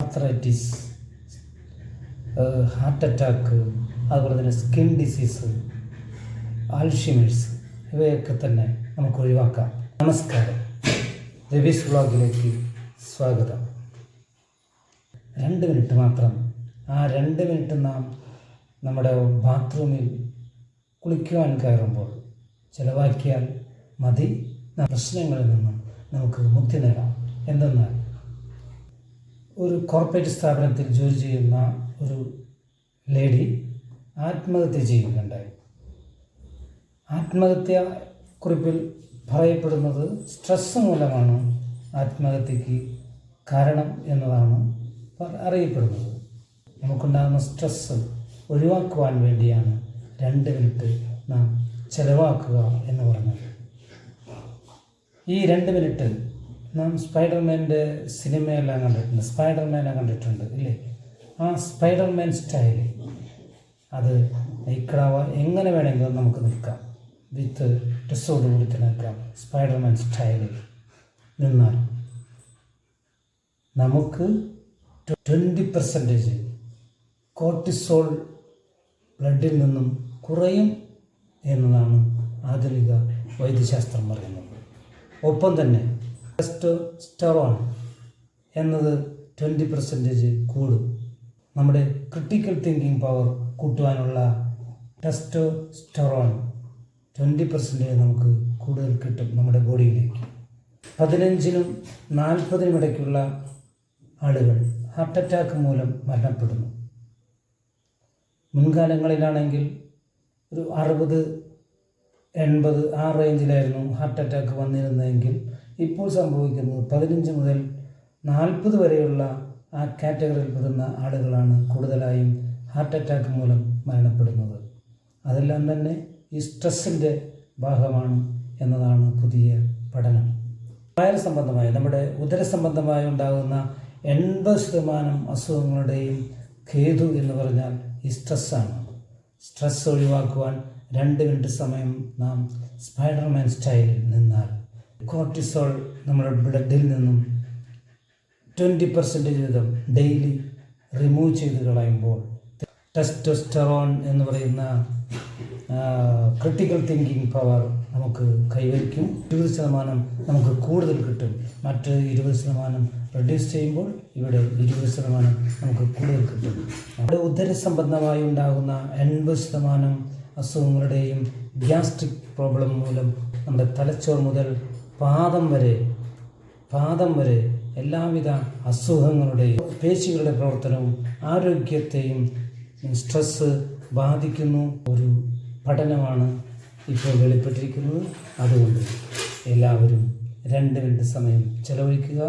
Arthritis, heart attack, അതുപോലെ തന്നെ skin disease, Alzheimer's, ഇവയൊക്കെ തന്നെ നമുക്ക് ഒഴിവാക്കാം. നമസ്കാരം, രവീസ് വ്ളോഗിലേക്ക് സ്വാഗതം. 2 മിനിറ്റ് മാത്രം. ആ 2 മിനിറ്റ് നാം നമ്മുടെ ബാത്റൂമിൽ കുളിക്കുവാൻ കയറുമ്പോൾ ചിലവാക്കിയാൽ മതി. പ്രശ്നങ്ങളിൽ നിന്നും നമുക്ക് മുക്തി നേടാം. എന്തെന്നാൽ ഒരു കോർപ്പറേറ്റ് സ്ഥാപനത്തിൽ ജോലി ചെയ്യുന്ന ഒരു ലേഡി ആത്മഹത്യ ചെയ്യുകയുണ്ടായി. ആത്മഹത്യ കുറിപ്പിൽ പറയപ്പെടുന്നത് സ്ട്രെസ് മൂലമാണ് ആത്മഹത്യക്ക് കാരണം എന്നതാണ് അറിയപ്പെടുന്നത്. നമുക്കുണ്ടാകുന്ന സ്ട്രെസ് ഒഴിവാക്കുവാൻ വേണ്ടിയാണ് 2 മിനിറ്റ് നാം ചെലവാക്കുക എന്ന് പറഞ്ഞത്. ഈ 2 മിനിറ്റ് നാം സ്പൈഡർമാൻ്റെ സിനിമയെല്ലാം കണ്ടിട്ടുണ്ട്, സ്പൈഡർമാനെ കണ്ടിട്ടുണ്ട് ഇല്ലേ? ആ സ്പൈഡർമാൻ സ്റ്റൈല് അത് എങ്ങനെ വേണമെങ്കിലും നമുക്ക് നിൽക്കാം. വിത്ത് ഡ്രസ്സോട് കൂടി നിൽക്കാം. സ്പൈഡർമാൻ സ്റ്റൈലിൽ നിന്നാൽ നമുക്ക് 20% കോർട്ടിസോൾ ബ്ലഡിൽ നിന്നും കുറയും എന്നതാണ് ആധുനിക വൈദ്യശാസ്ത്രം പറയുന്നത്. ഒപ്പം തന്നെ ടെസ്റ്റോസ്റ്റെറോൺ എന്നത് 20% കൂടും. നമ്മുടെ ക്രിട്ടിക്കൽ തിങ്കിങ് പവർ കൂട്ടുവാനുള്ള ടെസ്റ്റോസ്റ്റെറോൺ 20% നമുക്ക് കൂടുതൽ കിട്ടും നമ്മുടെ ബോഡിയിലേക്ക്. 15-നും 40-നും ഇടയ്ക്കുള്ള ആളുകൾ ഹാർട്ട് അറ്റാക്ക് മൂലം മരണപ്പെടുന്നു. മുൻകാലങ്ങളിലാണെങ്കിൽ ഒരു 60-80 ആ റേഞ്ചിലായിരുന്നു ഹാർട്ട് അറ്റാക്ക് വന്നിരുന്നതെങ്കിൽ ഇപ്പോൾ സംഭവിക്കുന്നത് 15 മുതൽ 40 വരെയുള്ള ആ കാറ്റഗറിയിൽ പെടുന്ന ആളുകളാണ് കൂടുതലായും ഹാർട്ട് അറ്റാക്ക് മൂലം മരണപ്പെടുന്നത്. അതെല്ലാം തന്നെ ഈ സ്ട്രെസ്സിൻ്റെ ഭാഗമാണ് എന്നതാണ് പുതിയ പഠനം. വയർ സംബന്ധമായ നമ്മുടെ ഉദര സംബന്ധമായി ഉണ്ടാകുന്ന 80% അസുഖങ്ങളുടെയും ഹേതു എന്ന് പറഞ്ഞാൽ ഈ സ്ട്രെസ്സാണ്. സ്ട്രെസ് ഒഴിവാക്കുവാൻ 2 മിനിറ്റ് സമയം നാം സ്പൈഡർമാൻ സ്റ്റൈലിൽ നിന്നാൽ കോർട്ടിസോൾ നമ്മുടെ ബ്ലഡിൽ നിന്നും 20% വീതം ഡെയിലി റിമൂവ് ചെയ്ത് കളയുമ്പോൾ ടെസ്റ്റോസ്റ്റെറോൺ എന്ന് പറയുന്ന ക്രിട്ടിക്കൽ തിങ്കിങ് പവർ നമുക്ക് കൈവരിക്കും. 20% നമുക്ക് കൂടുതൽ കിട്ടും. മറ്റ് 20% റെഡ്യൂസ് ചെയ്യുമ്പോൾ ഇവിടെ 20% നമുക്ക് കൂടുതൽ കിട്ടും. നമ്മുടെ ഉദര സംബന്ധമായി ഉണ്ടാകുന്ന 80% അസുഖങ്ങളുടെയും ഗ്യാസ്ട്രിക് പ്രോബ്ലം മൂലം നമ്മുടെ തലച്ചോർ മുതൽ പാദം വരെ എല്ലാവിധ അസുഖങ്ങളുടെയും പേശികളുടെ പ്രവർത്തനവും ആരോഗ്യത്തെയും സ്ട്രെസ് ബാധിക്കുന്നു. ഒരു പഠനമാണ് ഇപ്പോൾ വെളിപ്പെട്ടിരിക്കുന്നത്. അതുകൊണ്ട് എല്ലാവരും 2 മിനിറ്റ് സമയം ചെലവഴിക്കുക.